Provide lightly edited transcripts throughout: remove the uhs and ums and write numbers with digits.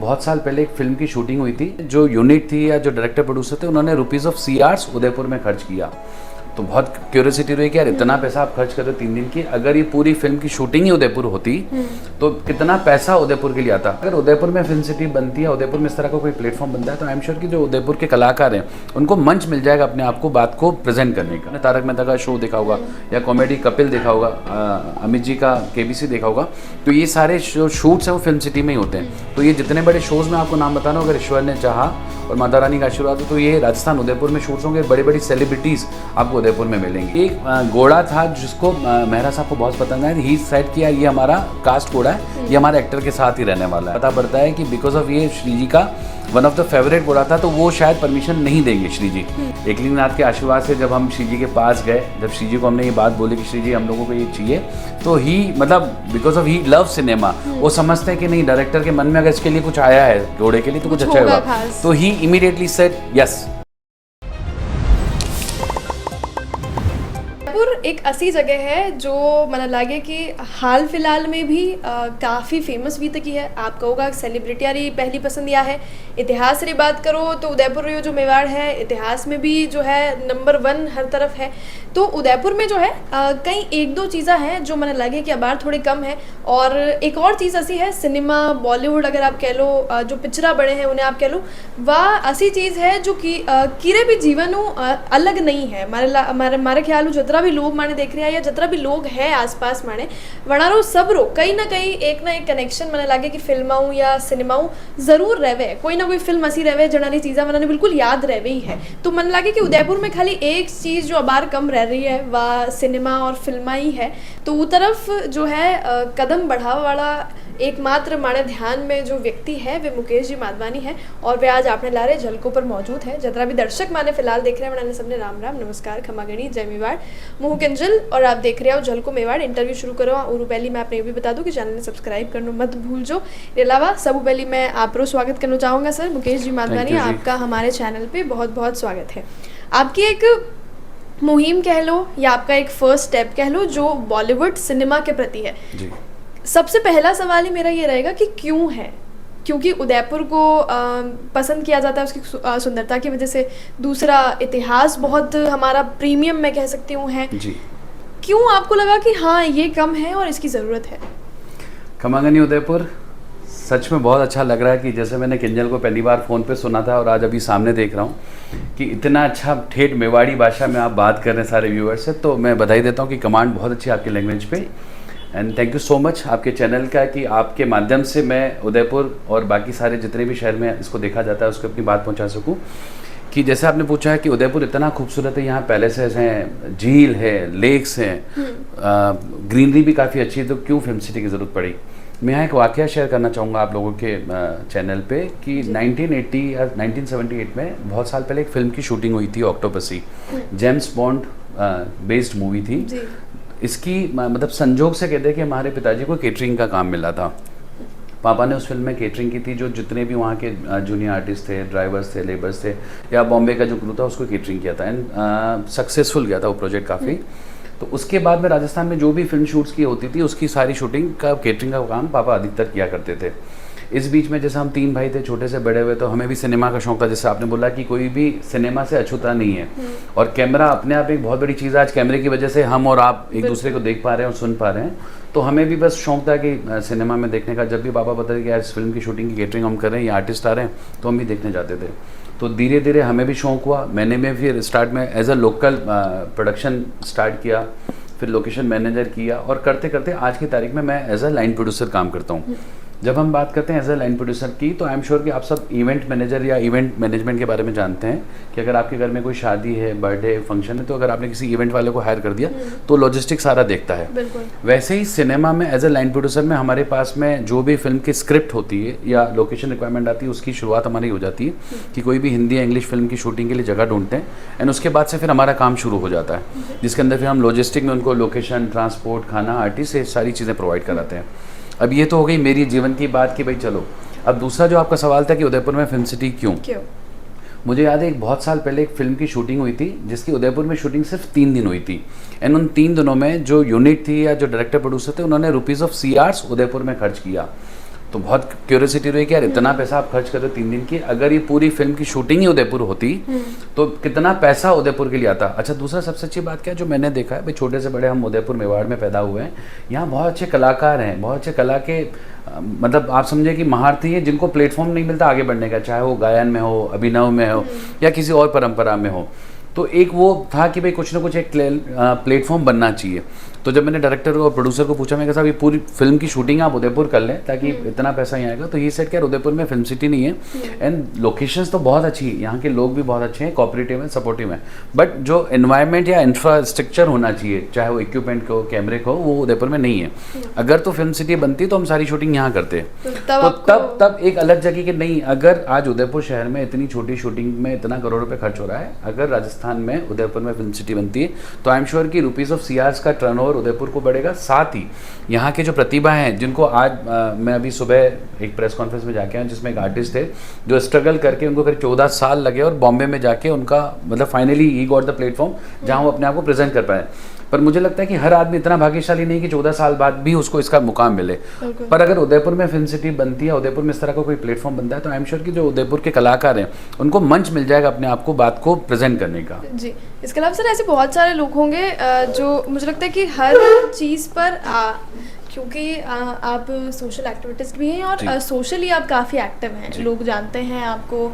बहुत साल पहले एक फिल्म की शूटिंग हुई थी। जो यूनिट थी या जो डायरेक्टर प्रोड्यूसर थे उन्होंने रुपीज़ ऑफ सीआर्स उदयपुर में खर्च किया। तो बहुत क्यूरियोसिटी रही कि यार इतना पैसा आप खर्च कर रहे हो 3 दिन की, अगर ये पूरी फिल्म की शूटिंग ही उदयपुर होती तो कितना पैसा उदयपुर के लिए आता। अगर उदयपुर में फिल्म सिटी बनती है, उदयपुर में इस तरह का कोई प्लेटफॉर्म बनता है, तो आई एम श्योर कि जो उदयपुर के कलाकार हैं उनको मंच मिल जाएगा अपने आप को बात को प्रेजेंट करने का। तारक मेहता का शो देखा होगा या कॉमेडी कपिल देखा होगा, अमित जी का केबीसी देखा होगा, तो ये सारे जो शूट्स हैं वो फिल्म सिटी में ही होते हैं। तो ये जितने बड़े शोज में आपको नाम बता रहा हूँ, अगर ईश्वर ने चाहा और माता रानी का आशीर्वाद हो तो ये राजस्थान उदयपुर में शूट्स होंगे। बड़ी बड़ी सेलिब्रिटीज़ आपको उदयपुर में मिलेंगी। एक घोड़ा था जिसको मेहरा साहब को बहुत पसंद है, ही सेट किया ये हमारा कास्ट घोड़ा है, ये हमारे एक्टर के साथ ही रहने वाला है। पता पड़ता है कि बिकॉज ऑफ ये श्री जी का वन ऑफ द फेवरेट घोड़ा था, तो वो शायद परमिशन नहीं देंगे श्री जी। एकलिंगनाथ के आशीर्वाद से जब हम श्री जी के पास गए, जब श्री जी को हमने ये बात बोली कि श्री जी हम लोगों को ये चाहिए, तो ही मतलब because of he love cinema, वो समझते हैं कि नहीं डायरेक्टर के मन में अगर इसके लिए कुछ आया है घोड़े के लिए तो कुछ अच्छा होगा, तो ही इमीडिएटली सेड यस। उदयपुर एक ऐसी जगह है जो मन लगे कि हाल फिलहाल में भी काफ़ी फेमस भी तकी है। आप कहोगा सेलिब्रिटी यारी पहली पसंद या है। इतिहास की बात करो तो उदयपुर रो जो मेवाड़ है इतिहास में भी जो है नंबर 1 हर तरफ है। तो उदयपुर में जो है कई एक दो चीज़ें हैं जो मन लगे कि अबार थोड़े कम है। और एक और चीज़ ऐसी है सिनेमा बॉलीवुड अगर आप कह लो, जो पिक्चरा बने हैं उन्हें आप कह लो, वह ऐसी चीज़ है जो कि किरे भी जीवन अलग नहीं है। हमारे ख्याल जतरा भी लोग माने देख रहे हैं या जतरा भी लोग हैं आसपास माने वनारो सब रो कहीं ना कहीं एक ना एक कनेक्शन मने लगे कि फिल्माऊँ या सिनेमाऊँ ज़रूर रहवे, कोई ना कोई फिल्म ऐसी रहवे जनानी चीज़ा मनाने बिल्कुल याद रहवे ही है। तो मन लगे कि उदयपुर में खाली एक चीज़ जो अबार कम रह रही है वह सिनेमा और फिल्मा ही है। तो वो तरफ जो है कदम बढ़ावा वाला एकमात्र माने ध्यान में जो व्यक्ति है वे मुकेश जी माधवानी है, और वे आज आपने लारे झलकों पर मौजूद है। जतरा भी दर्शक माने फिलहाल देख रहे हैं मैंने सबने राम राम नमस्कार खमागणी जय मेवाड़ मुँह किंजल, और आप देख रहे हो झलको मेवाड़। इंटरव्यू शुरू करो और पहली मैं आपने ये भी बता दूँ कि चैनल ने सब्सक्राइब करना मत भूल जो। इसके अलावा सब पहली मैं आप स्वागत करना चाहूँगा सर मुकेश जी माधवानी, आपका हमारे चैनल पर बहुत बहुत स्वागत है। आपकी एक मुहिम कह लो या आपका एक फर्स्ट स्टेप कह लो जो बॉलीवुड सिनेमा के प्रति है जी। सबसे पहला सवाल ही मेरा ये रहेगा कि क्यों है, क्योंकि उदयपुर को पसंद किया जाता है उसकी सुंदरता की वजह से, दूसरा इतिहास बहुत हमारा प्रीमियम मैं कह सकती हूँ है जी। क्यों आपको लगा कि हाँ ये कम है और इसकी ज़रूरत है? खमागनी उदयपुर सच में बहुत अच्छा लग रहा है कि जैसे मैंने किंजल को पहली बार फ़ोन पे सुना था और आज अभी सामने देख रहा हूँ कि इतना अच्छा ठेठ मेवाड़ी भाषा में आप बात कर रहे हैं सारे व्यूअर्स से, तो मैं बधाई देता हूँ कि कमांड बहुत अच्छी आपकी लैंग्वेज पे। And thank you so much आपके चैनल का कि आपके माध्यम से मैं उदयपुर और बाकी सारे जितने भी शहर में इसको देखा जाता है उसको अपनी बात पहुंचा सकूं। कि जैसे आपने पूछा है कि उदयपुर इतना खूबसूरत है, यहाँ पैलेसेस हैं, झील है, लेक्स हैं, ग्रीनरी भी काफ़ी अच्छी है, तो क्यों फिल्म सिटी की ज़रूरत पड़ी। मैं यहाँ एक वाक़या शेयर करना चाहूँगा आप लोगों के चैनल पे कि 1980 या 1978 में बहुत साल पहले एक फ़िल्म की शूटिंग हुई थी Octopussy, James bond based movie थी। इसकी मतलब संजोग से कहते हैं कि हमारे पिताजी को केटरिंग का काम मिला था। पापा ने उस फिल्म में केटरिंग की थी, जो जितने भी वहाँ के जूनियर आर्टिस्ट थे, ड्राइवर्स थे, लेबर्स थे, या बॉम्बे का जो क्रू था उसको केटरिंग किया था। एंड सक्सेसफुल गया था वो प्रोजेक्ट काफ़ी। तो उसके बाद में राजस्थान में जो भी फिल्म शूट्स की होती थी उसकी सारी शूटिंग का केटरिंग का काम पापा अधिकतर किया करते थे। इस बीच में जैसे हम 3 भाई थे छोटे से बड़े हुए, तो हमें भी सिनेमा का शौक था। जैसे आपने बोला कि कोई भी सिनेमा से अछूता नहीं है, और कैमरा अपने आप एक बहुत बड़ी चीज़ है। आज कैमरे की वजह से हम और आप एक दूसरे को देख पा रहे हैं और सुन पा रहे हैं, तो हमें भी बस शौक था कि सिनेमा में देखने का। जब भी पापा बताते कि इस फिल्म की शूटिंग की केटरिंग हम कर रहे हैं, ये आर्टिस्ट आ रहे हैं, तो हम भी देखने जाते थे। तो धीरे धीरे हमें भी शौक हुआ। मैंने में फिर स्टार्ट में as a local production start किया, फिर लोकेशन मैनेजर किया, और करते करते आज की तारीख में मैं एज अ लाइन प्रोड्यूसर काम करता हूँ। जब हम बात करते हैं एज अ लाइन प्रोड्यूसर की, तो आई एम श्योर कि आप सब इवेंट मैनेजर या इवेंट मैनेजमेंट के बारे में जानते हैं कि अगर आपके घर में कोई शादी है, बर्थडे फंक्शन है, तो अगर आपने किसी इवेंट वाले को हायर कर दिया तो लॉजिस्टिक सारा देखता है। वैसे ही सिनेमा में एज अ लाइन प्रोड्यूसर में हमारे पास में जो भी फिल्म की स्क्रिप्ट होती है या लोकेशन रिक्वायरमेंट आती है, उसकी शुरुआत हमारी हो जाती है कि कोई भी हिंदी या इंग्लिश फिल्म की शूटिंग के लिए जगह ढूंढते हैं। एंड उसके बाद से फिर हमारा काम शुरू हो जाता है, जिसके अंदर फिर हम लॉजिस्टिक में उनको लोकेशन, ट्रांसपोर्ट, खाना, आर्टिस्ट, ये सारी चीज़ें प्रोवाइड कराते हैं। अब ये तो हो गई मेरी जीवन की बात कि भाई चलो, अब दूसरा जो आपका सवाल था कि उदयपुर में फिल्म सिटी क्यों। मुझे याद है एक बहुत साल पहले एक फिल्म की शूटिंग हुई थी जिसकी उदयपुर में शूटिंग सिर्फ 3 दिन हुई थी। एंड उन 3 दिनों में जो यूनिट थी या जो डायरेक्टर प्रोड्यूसर थे उन्होंने रुपीज़ ऑफ सीआर्स उदयपुर में खर्च किया। तो बहुत क्यूरियोसिटी रही कि यार इतना पैसा आप खर्च कर रहे हो 3 दिन की, अगर ये पूरी फिल्म की शूटिंग ही उदयपुर होती तो कितना पैसा उदयपुर के लिए आता। अच्छा, दूसरा सबसे अच्छी बात क्या है जो मैंने देखा है, भाई छोटे से बड़े हम उदयपुर मेवाड़ में पैदा हुए हैं, यहाँ बहुत अच्छे कलाकार हैं, बहुत अच्छे कला के मतलब आप समझे कि महारथी हैं जिनको प्लेटफॉर्म नहीं मिलता आगे बढ़ने का, चाहे वो गायन में हो, अभिनव में हो या किसी और परंपरा में हो। तो एक वो था कि भाई कुछ ना कुछ एक प्लेटफॉर्म बनना चाहिए। तो जब मैंने डायरेक्टर और प्रोड्यूसर को पूछा, मैं कहा साहब ये पूरी फिल्म की शूटिंग आप उदयपुर कर लें ताकि इतना पैसा ही आएगा, तो ये सेट क्या उदयपुर में फिल्म सिटी नहीं है एंड लोकेशंस तो बहुत अच्छी है, यहाँ के लोग भी बहुत अच्छे हैं, कोऑपरेटिव हैं, सपोर्टिव हैं, बट जो एनवायरनमेंट या इंफ्रास्ट्रक्चर होना चाहिए, चाहे वो इक्विपमेंट को, कैमरे को, वो उदयपुर में नहीं है। अगर तो फिल्म सिटी बनती तो हम सारी शूटिंग यहाँ करते, तो तब एक अलग जगह की नहीं। अगर आज उदयपुर शहर में इतनी छोटी शूटिंग में इतना करोड़ रुपए खर्च हो रहा है, अगर राजस्थान में उदयपुर में फिल्म सिटी बनती है तो आई एम श्योर कि रुपीज ऑफ सीआर्स का टर्नओवर उदयपुर को बढ़ेगा। साथ ही यहाँ के जो प्रतिभा हैं जिनको आज मैं अभी सुबह एक प्रेस कॉन्फ्रेंस में जाके आया जिसमें एक आर्टिस्ट थे जो स्ट्रगल करके उनको फिर 14 साल लगे और बॉम्बे में जाके उनका मतलब finally he got the platform जहाँ वो अपने आप को प्रेजेंट कर पाए। पर मुझे लगता है कि हर आदमी इतना भाग्यशाली नहीं कि 14 साल बाद भी उसको इसका मुकाम मिले। पर अगर उदयपुर में फिल्म सिटी बनती है, उदयपुर में इस तरह का कोई प्लेटफॉर्म बनता है, तो आई एम श्योर कि जो उदयपुर के कलाकार हैं उनको मंच मिल जाएगा अपने आप को बात को प्रेजेंट करने का। जी, इसके अलावा सर ऐसे बहुत सारे लोग होंगे जो मुझे लगता है कि हर चीज़ पर क्योंकि आप सोशल एक्टिविटीज़ भी हैं और सोशली आप काफ़ी एक्टिव हैं, लोग जानते हैं आपको।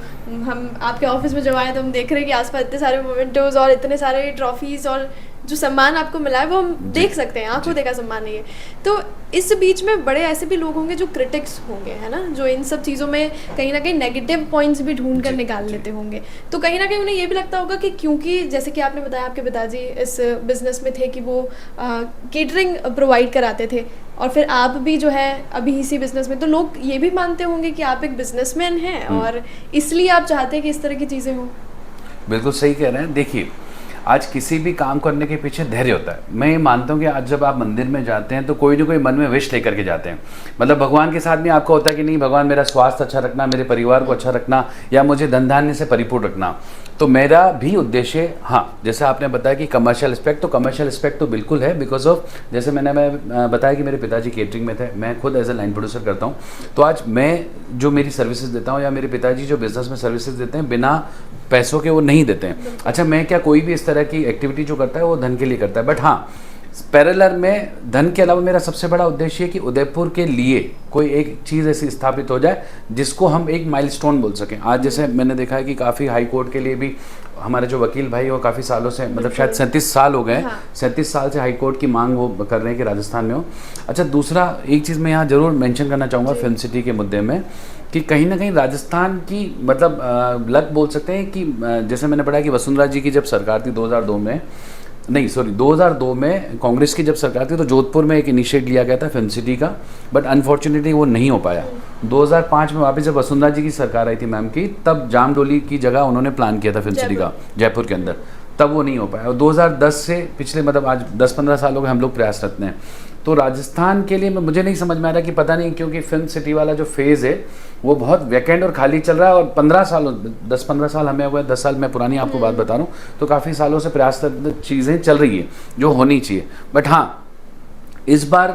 हम आपके ऑफिस में जब आए तो हम देख रहे हैं कि आसपास इतने सारे मोमेंटोज और इतने सारे ट्रॉफीज़ और जो सम्मान आपको मिला है वो हम देख सकते हैं, आंखों देखा सम्मान नहीं है। तो इस बीच में बड़े ऐसे भी लोग होंगे जो क्रिटिक्स होंगे, है ना, जो इन सब चीज़ों में कहीं ना कहीं नेगेटिव पॉइंट्स भी ढूंढ कर निकाल लेते होंगे। तो कहीं ना कहीं उन्हें ये भी लगता होगा कि क्योंकि जैसे कि आपने बताया आपके पिताजी इस बिज़नेस में थे कि वो केटरिंग प्रोवाइड कराते थे और फिर आप भी जो है अभी इसी बिज़नेस में, तो लोग ये भी मानते होंगे कि आप एक बिजनेसमैन हैं और इसलिए आप चाहते हैं कि इस तरह की चीज़ें हों। बिल्कुल सही कह रहे हैं। देखिए, आज किसी भी काम करने के पीछे धैर्य होता है। मैं ये मानता हूँ कि आज जब आप मंदिर में जाते हैं तो कोई ना कोई मन में विश लेकर के जाते हैं। मतलब भगवान के साथ में आपका होता है कि नहीं भगवान मेरा स्वास्थ्य अच्छा रखना, मेरे परिवार को अच्छा रखना या मुझे धन धान्य से परिपूर्ण रखना। तो मेरा भी उद्देश्य, हाँ जैसे आपने बताया कि कमर्शियल एस्पेक्ट, तो कमर्शियल एस्पेक्ट तो बिल्कुल है, बिकॉज ऑफ जैसे मैं बताया कि मेरे पिताजी केटरिंग में थे, मैं खुद एज ए लाइन प्रोड्यूसर करता हूँ। तो आज मैं जो मेरी सर्विसेज देता हूँ या मेरे पिताजी जो बिजनेस में सर्विसेज देते हैं बिना पैसों के वो नहीं देते हैं। अच्छा, मैं क्या कोई भी इस तरह की एक्टिविटी जो करता है वो धन के लिए करता है, बट हाँ पैरेलल में धन के अलावा मेरा सबसे बड़ा उद्देश्य है कि उदयपुर के लिए कोई एक चीज़ ऐसी स्थापित हो जाए जिसको हम एक माइलस्टोन बोल सकें। आज जैसे मैंने देखा है कि काफ़ी हाई कोर्ट के लिए भी हमारे जो वकील भाई वो काफ़ी सालों से, मतलब शायद 37 साल हो गए, 37 साल से हाई कोर्ट की मांग वो कर रहे हैं कि राजस्थान में हो। अच्छा, दूसरा एक चीज़ मैं यहाँ ज़रूर मेंशन करना चाहूँगा फिल्म सिटी के मुद्दे में कि कहीं ना कहीं राजस्थान की मतलब लक बोल सकते हैं कि जैसे मैंने पढ़ा कि वसुंधरा जी की जब सरकार थी 2002 में कांग्रेस की जब सरकार थी तो जोधपुर में एक इनिशिएट लिया गया था फिल्म सिटी का, बट अनफॉर्चुनेटली वो नहीं हो पाया। 2005 में वापस जब वसुंधरा जी की सरकार आई थी मैम की, तब जामडोली की जगह उन्होंने प्लान किया था फिल्म सिटी का जयपुर के अंदर, तब वो नहीं हो पाया। और 2010 से पिछले मतलब आज 10-15 साल हो गए हम लोग प्रयासरत हैं। तो राजस्थान के लिए मुझे नहीं समझ में आ रहा कि पता नहीं क्योंकि फिल्म सिटी वाला जो फेज़ है वो बहुत वैकेंट और खाली चल रहा है। और 10-15 साल हमें हुए, 10 साल मैं पुरानी आपको बात बता रहा हूँ, तो काफ़ी सालों से प्रयासरत चीज़ें चल रही है जो होनी चाहिए। बट हाँ, इस बार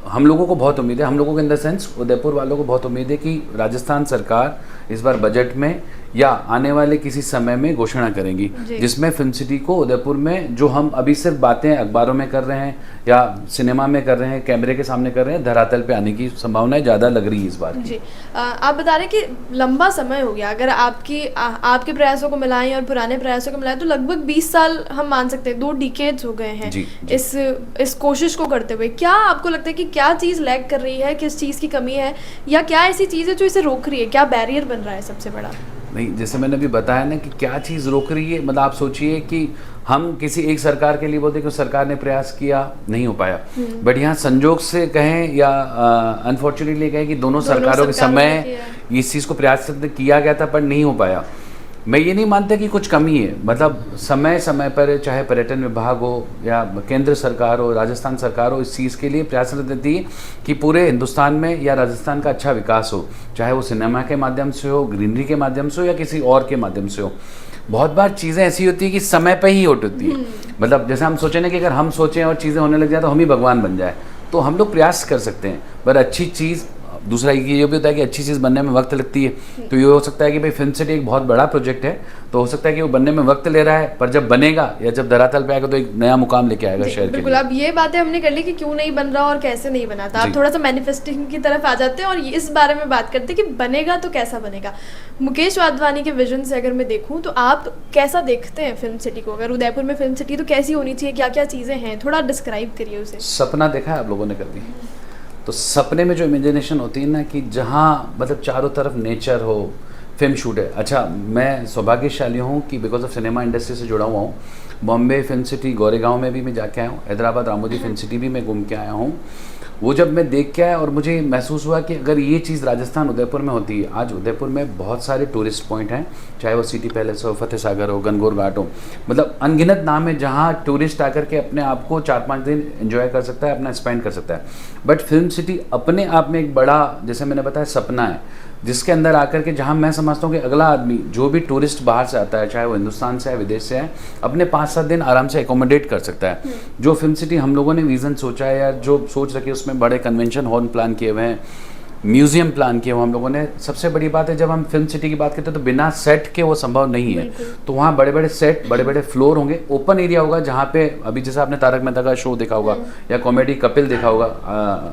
हम लोगों को बहुत उम्मीद है, हम लोगों को इन द सेंस उदयपुर वालों को बहुत उम्मीद है कि राजस्थान सरकार इस बार बजट में या आने वाले किसी समय में घोषणा करेंगी जिसमें फिल्म सिटी को उदयपुर में, जो हम अभी सिर्फ बातें अखबारों में कर रहे हैं या सिनेमा में कर रहे हैं, कैमरे के सामने कर रहे हैं, धरातल पे आने की संभावनाएं ज़्यादा लग रही है इस बार जी। आप बता रहे हैं कि लंबा समय हो गया, अगर आपके प्रयासों को मिलाएं और पुराने प्रयासों को मिलाएं तो लगभग 20 साल हम मान सकते हैं, 2 डिकेड्स हो गए हैं इस कोशिश को करते हुए। क्या आपको लगता है कि क्या चीज़ लैग कर रही है, किस चीज़ की कमी है, या क्या ऐसी चीज़ है जो इसे रोक रही है, क्या बैरियर बन रहा है सबसे बड़ा? नहीं, जैसे मैंने अभी बताया ना कि क्या चीज़ रोक रही है, मतलब आप सोचिए कि हम किसी एक सरकार के लिए बोलते कि सरकार ने प्रयास किया, नहीं हो पाया, बट यहाँ संजोग से कहें या अनफॉर्चुनेटली कहें कि दोनों सरकारों के समय इस चीज़ को प्रयास किया गया था पर नहीं हो पाया। मैं ये नहीं मानता कि कुछ कमी है, मतलब समय समय पर चाहे पर्यटन विभाग हो या केंद्र सरकार हो, राजस्थान सरकार हो, इस चीज़ के लिए प्रयासरत रहती है कि पूरे हिंदुस्तान में या राजस्थान का अच्छा विकास हो, चाहे वो सिनेमा के माध्यम से हो, ग्रीनरी के माध्यम से हो या किसी और के माध्यम से हो। बहुत बार चीज़ें ऐसी होती है कि समय पर ही होती है, मतलब जैसे हम सोचें ना कि अगर हम सोचें और चीज़ें होने लग जाए तो हम ही भगवान बन जाए, तो हम लोग प्रयास कर सकते हैं, पर अच्छी चीज़ दूसरा ये भी होता है कि अच्छी चीज़ बनने में वक्त लगती है। तो ये हो सकता है कि भाई फिल्म सिटी एक बहुत बड़ा प्रोजेक्ट है, तो हो सकता है कि वो बनने में वक्त ले रहा है, पर जब बनेगा या जब धरातल पे आएगा तो एक नया मुकाम लेके आएगा शहर के बिल्कुल। लिए। अब ये बातें हमने कर ली कि क्यों नहीं बन रहा और कैसे नहीं बना था, आप थोड़ा सा मैनिफेस्टिंग की तरफ आ जाते हैं और इस बारे में बात करते हैं कि बनेगा तो कैसा बनेगा। मुकेश वाधवानी के विजन से अगर मैं देखूं तो आप कैसा देखते हैं फिल्म सिटी को? अगर उदयपुर में फिल्म सिटी तो कैसी होनी चाहिए, क्या क्या चीज़ें हैं, थोड़ा डिस्क्राइब करिए उसे। सपना देखा है आप लोगों ने कभी? तो सपने में जो इमेजिनेशन होती है ना, कि जहाँ मतलब चारों तरफ नेचर हो, फिल्म शूट है। अच्छा, मैं सौभाग्यशाली हूँ कि बिकॉज ऑफ सिनेमा इंडस्ट्री से जुड़ा हुआ हूँ। बॉम्बे फिल्म सिटी गोरेगांव में भी मैं जाके आया हूँ, हैदराबाद रामोजी फिल्म सिटी भी मैं घूम के आया हूँ। वो जब मैं देख के आया और मुझे महसूस हुआ कि अगर ये चीज़ राजस्थान उदयपुर में होती है। आज उदयपुर में बहुत सारे टूरिस्ट पॉइंट हैं, चाहे वो सिटी पैलेस हो, फतेह सागर हो, गनगौर घाट हो, मतलब अनगिनत नाम है जहाँ टूरिस्ट आकर के अपने आप को 4-5 दिन एंजॉय कर सकता है, अपना स्पेंड कर सकता है। बट फिल्म सिटी अपने आप में एक बड़ा, जैसे मैंने बताया, सपना है, जिसके अंदर आकर के जहाँ मैं समझता हूँ कि अगला आदमी जो भी टूरिस्ट बाहर से आता है, चाहे वो हिंदुस्तान से है, विदेश से है, अपने 5-7 दिन आराम से एकोमोडेट कर सकता है। जो फिल्म सिटी हम लोगों ने विज़न सोचा है या जो सोच रखी है, उसमें बड़े कन्वेंशन हॉल प्लान किए हुए हैं, म्यूजियम प्लान किया हुआ हम लोगों ने। सबसे बड़ी बात है, जब हम फिल्म सिटी की बात करते हैं तो बिना सेट के वो संभव नहीं है। तो वहाँ बड़े बड़े सेट, बड़े बड़े फ्लोर होंगे, ओपन एरिया होगा, जहाँ पे अभी जैसे आपने तारक मेहता का शो देखा होगा या कॉमेडी कपिल देखा होगा,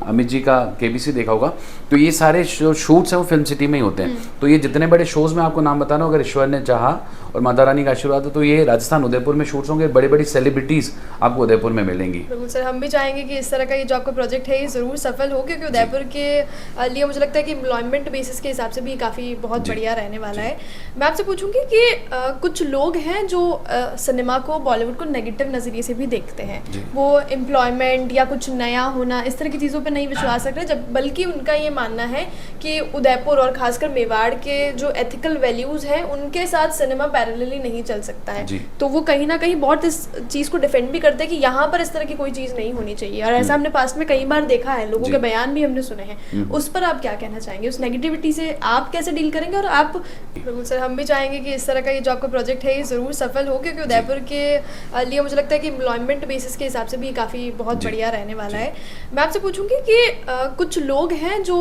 अमित जी का केबीसी देखा होगा, तो ये सारे शूट्स हैं वो फिल्म सिटी में ही होते हैं। तो ये जितने बड़े शोज़ में आपको नाम बता रहा हूँ, अगर ईश्वर ने चाहा और माता रानी का आशीर्वाद हो तो ये राजस्थान उदयपुर में शूट्स होंगे। बड़ी बड़ी सेलिब्रिटीज़ आपको उदयपुर में मिलेंगी। बिल्कुल सर, हम भी चाहेंगे कि इस तरह का ये जो आपका प्रोजेक्ट है ये ज़रूर सफल हो, क्योंकि उदयपुर के लिए मुझे लगता है कि एम्प्लॉयमेंट बेसिस के हिसाब से भी काफ़ी बहुत बढ़िया रहने वाला है। मैं आपसे पूछूंगी कि कुछ लोग हैं जो सिनेमा को, बॉलीवुड को नेगेटिव नज़रिए से भी देखते हैं। वो एम्प्लॉयमेंट या कुछ नया होना, इस तरह की चीज़ों पे नहीं विश्वास रख रहे, जब बल्कि उनका ये मानना है कि उदयपुर और खासकर मेवाड़ के जो एथिकल वैल्यूज़ हैं उनके साथ सिनेमा पैरेलली नहीं चल सकता है। तो वो कहीं ना कहीं बहुत इस चीज़ को डिफेंड भी करते हैं कि यहाँ पर इस तरह की कोई चीज़ नहीं होनी चाहिए, और ऐसा हमने पास्ट में कई बार देखा है, लोगों के बयान भी हमने सुने हैं। उस पर आप क्या कहना चाहेंगे? उस नेगेटिविटी से आप कैसे डील करेंगे? और आप, बिल्कुल सर, हम भी चाहेंगे कि इस तरह का ये जो आपका प्रोजेक्ट है ये ज़रूर सफल हो, क्योंकि उदयपुर के लिए मुझे लगता है कि एम्प्लॉयमेंट बेसिस के हिसाब से भी काफ़ी बहुत बढ़िया रहने वाला है। मैं आपसे पूछूंगी कि कुछ लोग हैं जो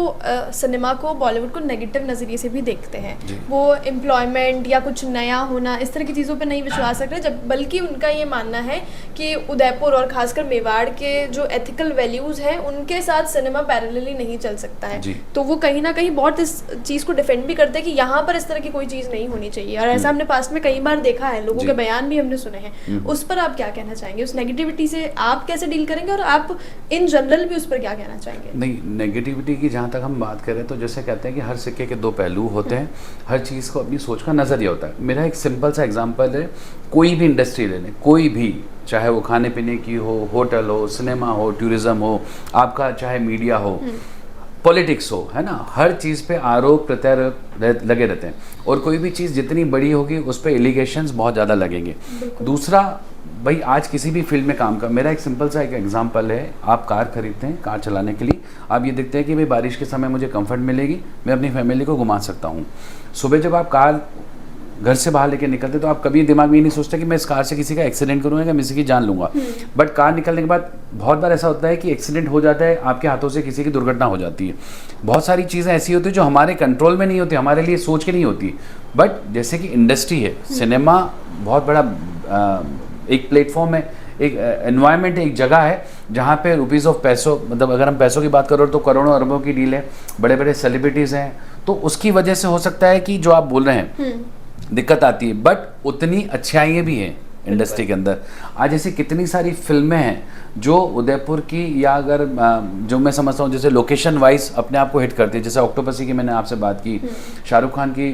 सिनेमा को, बॉलीवुड को नेगेटिव नज़रिए से भी देखते हैं। वो एम्प्लॉयमेंट या कुछ नया होना, इस तरह की चीज़ों पे नहीं विश्वास रख रहे, जब बल्कि उनका ये मानना है कि उदयपुर और खासकर मेवाड़ के जो एथिकल वैल्यूज़ हैं उनके साथ सिनेमा पैरेलली नहीं चल सकता है। तो वो कहीं ना कहीं बहुत इस चीज़ को डिफेंड भी करते हैं कि यहाँ पर इस तरह की कोई चीज़ नहीं होनी चाहिए, और ऐसा हमने पास्ट में कई बार देखा है, लोगों के बयान भी हमने सुने हैं। उस पर आप क्या कहना चाहेंगे? उस नेगेटिविटी से आप कैसे डील करेंगे, और आप इन जनरल भी उस पर क्या कहना चाहेंगे? नहीं, नेगेटिविटी की जहाँ तक हम बात करें तो जैसे कहते हैं कि हर सिक्के के दो पहलू होते हैं, हर चीज़ को अपनी सोच का नज़रिया होता है। मेरा एक सिंपल सा एग्जांपल है, कोई भी इंडस्ट्री ले लें, कोई भी, चाहे वो खाने पीने की हो, होटल हो, सिनेमा हो, टूरिज़्म हो, आपका चाहे मीडिया हो, पॉलिटिक्स हो, है ना, हर चीज़ पे आरोप प्रत्यारोप लगे रहते हैं, और कोई भी चीज़ जितनी बड़ी होगी उस पर एलिगेशंस बहुत ज़्यादा लगेंगे। दूसरा, भाई आज किसी भी फील्ड में काम कर, मेरा एक सिंपल सा एक एग्जांपल है, आप कार खरीदते हैं, कार चलाने के लिए आप ये देखते हैं कि भाई बारिश के समय मुझे कंफर्ट मिलेगी, मैं अपनी फैमिली को घुमा सकता हूँ। सुबह जब आप कार घर से बाहर लेके निकलते तो आप कभी दिमाग में ये नहीं सोचते कि मैं इस कार से किसी का एक्सीडेंट करूँगा या किसी की जान लूँगा। बट कार निकलने के बाद बहुत बार ऐसा होता है कि एक्सीडेंट हो जाता है, आपके हाथों से किसी की दुर्घटना हो जाती है। बहुत सारी चीज़ें ऐसी होती है जो हमारे कंट्रोल में नहीं होती, हमारे लिए सोच के नहीं होती। बट जैसे कि इंडस्ट्री है, सिनेमा बहुत बड़ा एक प्लेटफॉर्म है, एक एनवायरनमेंट, एक जगह है जहाँ पे रुपीज़ ऑफ पैसों, मतलब अगर हम पैसों की बात करो तो करोड़ों अरबों की डील है, बड़े बड़े सेलिब्रिटीज़ हैं, तो उसकी वजह से हो सकता है कि जो आप बोल रहे हैं दिक्कत आती है, बट उतनी अच्छाइयाँ भी हैं इंडस्ट्री के अंदर। आज ऐसी कितनी सारी फिल्में हैं जो उदयपुर की, या अगर जो मैं समझता हूँ जैसे लोकेशन वाइज अपने आप को हिट करती है, जैसे ऑक्टोपसी की मैंने आपसे बात की, शाहरुख खान की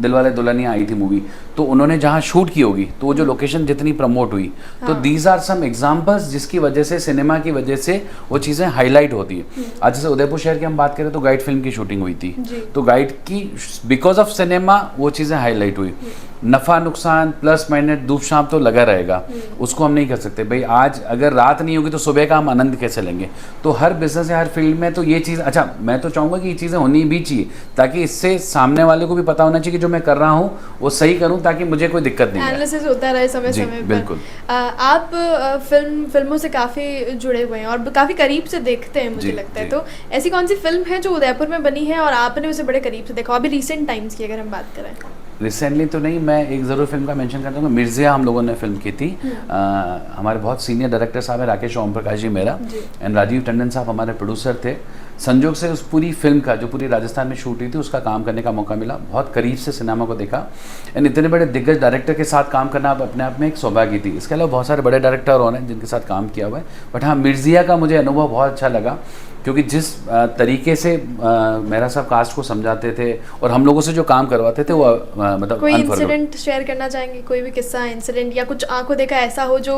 दिलवाले दुल्हनिया आई थी मूवी, तो उन्होंने जहाँ शूट की होगी तो वो जो लोकेशन जितनी प्रमोट हुई, तो दीज आर सम एग्जाम्पल्स जिसकी वजह से, सिनेमा की वजह से वो चीज़ें हाईलाइट होती है। आज जैसे उदयपुर शहर की हम बात करें तो गाइड फिल्म की शूटिंग हुई थी, तो गाइड की बिकॉज ऑफ सिनेमा वो चीज़ें हाईलाइट हुई। नफ़ा नुकसान, प्लस माइनस, शाम तो लगा रहेगा, उसको हम नहीं कर सकते भाई। आज अगर रात नहीं होगी तो सुबह का हम आनंद कैसे लेंगे? तो हर बिजनेस या हर फील्ड में तो ये चीज़, अच्छा मैं तो चाहूँगा कि ये चीज़ें होनी भी चाहिए, ताकि इससे सामने वाले को भी पता होना चाहिए कि जो मैं कर रहा हूँ वो सही करूँ, ताकि मुझे कोई दिक्कत नहीं है। एनालिसिस होता रहे समय समय पर। बिल्कुल। आप फिल्मों से काफ़ी जुड़े हुए हैं और काफ़ी करीब से देखते हैं मुझे लगता है, तो ऐसी कौन सी फिल्म है जो उदयपुर में बनी है और आपने उसे बड़े करीब से देखा, अभी रिसेंट टाइम्स की अगर हम बात करें? रिसेंटली तो नहीं, मैं एक ज़रूर फिल्म का मेंशन करता हूँ। मिर्ज़िया हम लोगों ने फिल्म की थी। हमारे बहुत सीनियर डायरेक्टर साहब हैं, राकेश ओम प्रकाश जी मेरा, एंड राजीव टंडन साहब हमारे प्रोड्यूसर थे। संजोग से उस पूरी फिल्म का जो पूरी राजस्थान में शूट हुई थी उसका काम करने का मौका मिला, बहुत करीब से सिनेमा को देखा, एंड इतने बड़े दिग्गज डायरेक्टर के साथ काम करना अपने आप में एक सौभाग्य थी। इसके अलावा बहुत सारे बड़े डायरेक्टर और हैं जिनके साथ काम किया हुआ है, बट हाँ मिर्ज़िया का मुझे अनुभव बहुत अच्छा लगा, क्योंकि जिस तरीके से मेहरा साहब कास्ट को समझाते थे और हम लोगों से जो काम करवाते थे वो मतलब कोई इंसिडेंट शेयर करना चाहेंगे? कोई भी किस्सा, इंसिडेंट या कुछ आंखों देखा ऐसा हो जो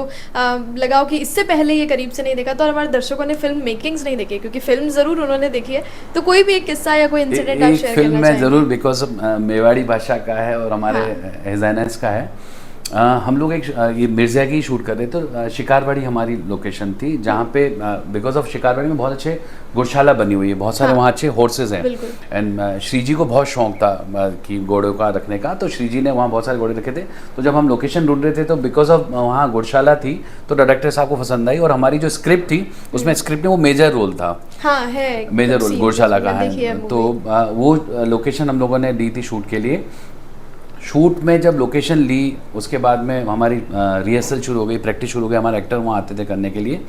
लगाओ कि इससे पहले ये करीब से नहीं देखा, तो हमारे दर्शकों ने फिल्म मेकिंग्स नहीं देखी, क्योंकि फिल्म ज़रूर उन्होंने देखी है, तो कोई भी एक किस्सा या कोई इंसिडेंट आप शेयर करना फिल्म में चाहेंगे? ज़रूर, बिकॉज मेवाड़ी भाषा का है और हमारे हिज़ाइनस का है। हम लोग एक ये मिर्ज़िया की शूट कर रहे थे, तो शिकारवाड़ी हमारी लोकेशन थी, जहाँ पे बिकॉज ऑफ शिकारवाड़ी में बहुत अच्छे गौशाला बनी हुई है, बहुत सारे वहाँ अच्छे हॉर्सेज हैं, एंड श्री जी को बहुत शौक था कि घोड़ों का रखने का, तो श्री जी ने वहाँ बहुत सारे घोड़े रखे थे। तो जब हम लोकेशन ढूंढ रहे थे तो बिकॉज ऑफ वहाँ गौशाला थी तो डायरेक्टर साहब को पसंद आई, और हमारी जो स्क्रिप्ट थी उसमें स्क्रिप्ट में वो मेजर रोल था। हाँ है, मेजर रोल गौशाला का है, तो वो लोकेशन हम लोगों ने ली थी शूट के लिए। शूट में जब लोकेशन ली उसके बाद में हमारी रिहर्सल शुरू हो गई, प्रैक्टिस शुरू हो गई, हमारे एक्टर वहाँ आते थे करने के लिए।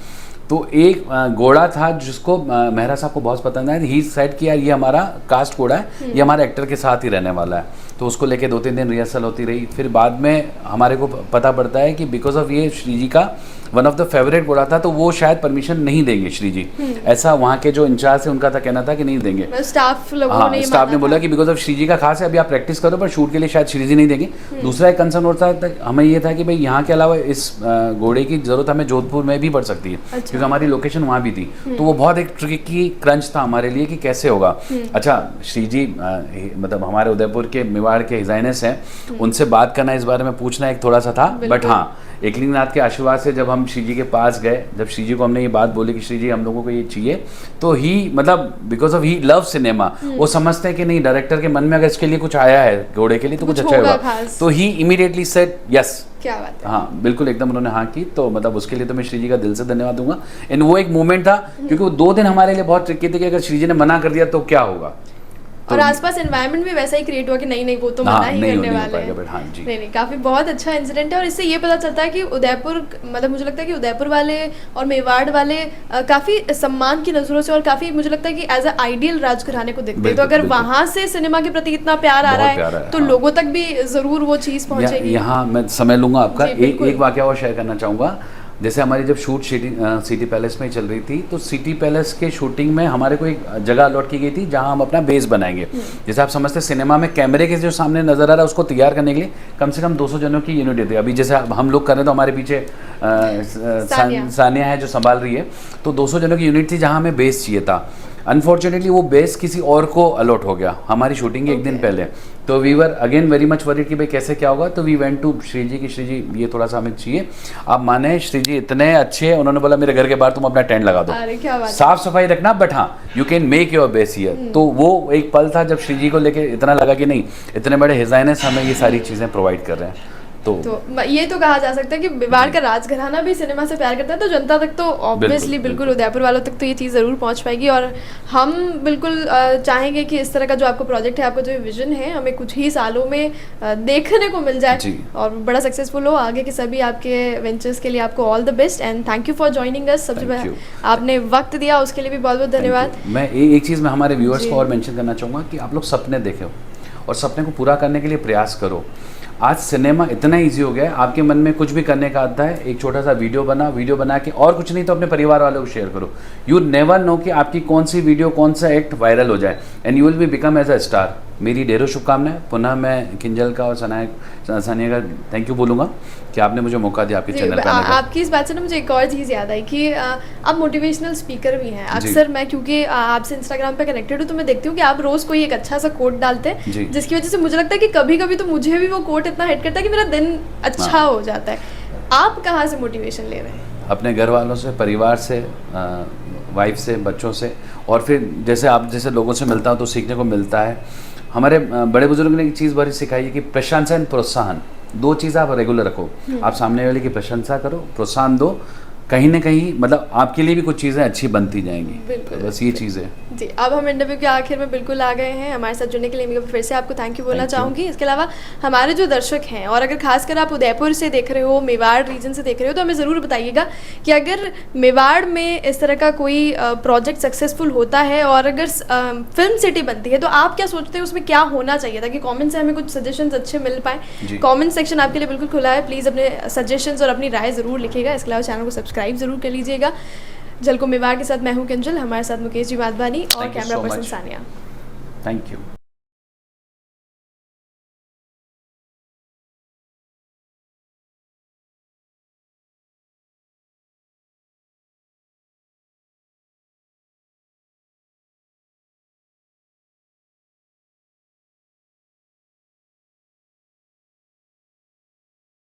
तो एक घोड़ा था जिसको मेहरा साहब को बहुत पसंद आया, ही सेट किया ये हमारा कास्ट घोड़ा है, ये हमारे एक्टर के साथ ही रहने वाला है। तो उसको लेके 2-3 दिन रिहर्सल होती रही। फिर बाद में हमारे को पता पड़ता है कि बिकॉज ऑफ ये श्री जी का वन ऑफ द फेवरेट घोड़ा था, तो वो शायद परमिशन नहीं देंगे श्री जी, ऐसा वहाँ के जो इंचार्ज थे उनका था कहना था कि नहीं देंगे। स्टाफ लोगों ने स्टाफ ने बोला कि बिकॉज ऑफ श्री जी का खास है, अभी आप प्रैक्टिस करो, पर शूट के लिए शायद श्री जी नहीं देंगे। दूसरा एक कंसर्न होता है हमें ये था कि भाई यहाँ के अलावा इस घोड़े की जरूरत हमें जोधपुर में भी पड़ सकती है, क्योंकि हमारी लोकेशन वहाँ भी थी। तो वो बहुत एक ट्रिकी क्रंच था हमारे लिए कि कैसे होगा। अच्छा श्री जी मतलब हमारे उदयपुर के मेवाड़ के हिज़ाइनस हैं, उनसे बात करना इस बारे में पूछना एक थोड़ा सा था, बट हाँ एकलिंगनाथ के आशीर्वाद से जब हम श्री जी के पास गए, जब श्री जी को हमने ये बात बोली कि श्री जी हम लोगों को ये चाहिए, तो ही मतलब because of he love cinema, वो समझते हैं कि नहीं डायरेक्टर के मन में अगर इसके लिए कुछ आया है घोड़े के लिए तो कुछ अच्छा होगा, तो ही इमीडिएटली सेड यस। क्या बात है। हाँ बिल्कुल एकदम उन्होंने हाँ की, तो मतलब उसके लिए तो मैं श्री जी का दिल से धन्यवाद दूंगा। एंड वो एक मोमेंट था क्योंकि वो 2 दिन हमारे लिए बहुत ट्रिकी थे कि अगर श्री जी ने मना कर दिया तो क्या होगा, और आसपास एनवायरनमेंट भी वैसा ही क्रिएट हुआ कि नहीं वो तो मना ही करने वाले हैं। हाँ जी। नहीं काफ़ी बहुत अच्छा इंसिडेंट है, और इससे ये पता चलता है कि उदयपुर मतलब मुझे लगता है कि उदयपुर वाले और मेवाड़ वाले काफ़ी सम्मान की नज़रों से और काफ़ी मुझे लगता है कि एज अ आइडियल राजघराने को देखते हैं। तो अगर वहाँ से सिनेमा के प्रति इतना प्यार आ रहा है तो लोगों तक भी ज़रूर वो चीज़ पहुँचेगी। यहाँ मैं समय लूँगा आपका, एक वाकया और शेयर करना चाहूँगा। जैसे हमारी जब शूट सिटी पैलेस में चल रही थी, तो सिटी पैलेस के शूटिंग में हमारे को एक जगह अलॉट की गई थी जहां हम अपना बेस बनाएंगे। जैसे आप समझते हैं सिनेमा में कैमरे के जो सामने नजर आ रहा है उसको तैयार करने के लिए कम से कम 200 जनों की यूनिट थी। अभी जैसे हम लोग कर रहे हैं तो हमारे पीछे सानिया है जो संभाल रही है, तो 200 जनों की यूनिट थी जहाँ हमें बेस चाहिए था। अनफॉर्चुनेटली वो बेस किसी और को अलॉट हो गया हमारी शूटिंग के एक दिन पहले, तो we were again very much worried कि भाई कैसे क्या होगा। तो we went to Shri ji की श्री जी ये थोड़ा सा हमें चाहिए। आप माने श्री जी इतने अच्छे, उन्होंने बोला मेरे घर के बाहर तुम अपना टेंट लगा दो, साफ सफाई रखना, बट हाँ you can make your base here. तो वो एक पल था जब श्री जी को लेके इतना लगा कि नहीं इतने बड़े हिज़ाइनस हमें ये सारी चीज़ें प्रोवाइड कर रहे हैं। तो ये तो कहा जा सकता है कि मेवाड़ का राजघराना भी सिनेमा से प्यार करता है, तो जनता तक तो ऑब्वियसली बिल्कुल उदयपुर वालों तक तो ये चीज़ ज़रूर पहुंच पाएगी। और हम बिल्कुल चाहेंगे कि इस तरह का जो आपका प्रोजेक्ट है, आपका जो विजन है, हमें कुछ ही सालों में देखने को मिल जाए और बड़ा सक्सेसफुल हो। आगे के सभी आपके वेंचर्स के लिए आपको all the best and thank you for joining us. सबसे पहले आपने वक्त दिया उसके लिए भी बहुत बहुत धन्यवाद। मैं एक चीज़ मैं हमारे व्यूअर्स को और मेंशन करना चाहूँगा कि आप लोग सपने देखें और सपने को पूरा करने के लिए प्रयास करो। आज सिनेमा इतना इजी हो गया है, आपके मन में कुछ भी करने का आता है, एक छोटा सा वीडियो बना के, और कुछ नहीं तो अपने परिवार वालों को शेयर करो। यू नेवर नो कि आपकी कौन सी वीडियो, कौन सा एक्ट वायरल हो जाए, and you will be become as a star. मेरी ढेरों शुभकामनाएं। पुनः मैं किंजल का और सानिया का थैंक यू बोलूँगा कि आपने मुझे मौका दिया आपके चैनल पर आने का। आपकी इस बात से ना मुझे एक और चीज़ याद आई कि आप मोटिवेशनल स्पीकर भी हैं। अक्सर मैं क्योंकि आपसे इंस्टाग्राम पे कनेक्टेड हूँ तो मैं देखती हूँ कि आप रोज़ कोई एक अच्छा सा कोट डालते हैं, जिसकी वजह से मुझे लगता है कि कभी कभी तो मुझे भी वो कोट थॉट इतना हिट करता है कि मेरा दिन अच्छा हो जाता है। आप कहाँ से मोटिवेशन ले रहे हैं? अपने घर वालों से, परिवार से, वाइफ से, बच्चों से, और फिर जैसे आप जैसे लोगों से मिलता हूँ तो सीखने को मिलता है। हमारे बड़े बुजुर्ग ने एक चीज़ बड़ी सिखाई है कि प्रशंसा एंड प्रोत्साहन, दो चीज़ आप रेगुलर रखो। आप सामने वाले की प्रशंसा करो, प्रोत्साहन दो, कहीं ना कहीं मतलब आपके लिए भी कुछ चीज़ें अच्छी बनती जाएंगी। तो बस ये चीज़ है जी। अब हम इंटरव्यू के आखिर में बिल्कुल आ गए हैं। हमारे साथ जुड़ने के लिए मैं फिर से आपको थैंक यू बोलना चाहूँगी। इसके अलावा हमारे जो दर्शक हैं, और अगर खासकर आप उदयपुर से देख रहे हो, मेवाड़ रीजन से देख रहे हो, तो हमें ज़रूर बताइएगा कि अगर मेवाड़ में इस तरह का कोई प्रोजेक्ट सक्सेसफुल होता है और अगर फिल्म सिटी बनती है, तो आप क्या सोचते हैं उसमें क्या होना चाहिए, ताकि कॉमेंट से हमें कुछ सजेशंस अच्छे मिल पाएँ। कॉमेंट सेक्शन आपके लिए बिल्कुल खुला है, प्लीज़ अपने सजेशंस और अपनी राय ज़रूर लिखिएगा। इसके अलावा चैनल को सब्सक्राइब ज़रूर कर लीजिएगा। झलको मेवाड़ के साथ मैं हूं किंजल, हमारे साथ मुकेश जी वाधवानी और camera person Sania. Thank you.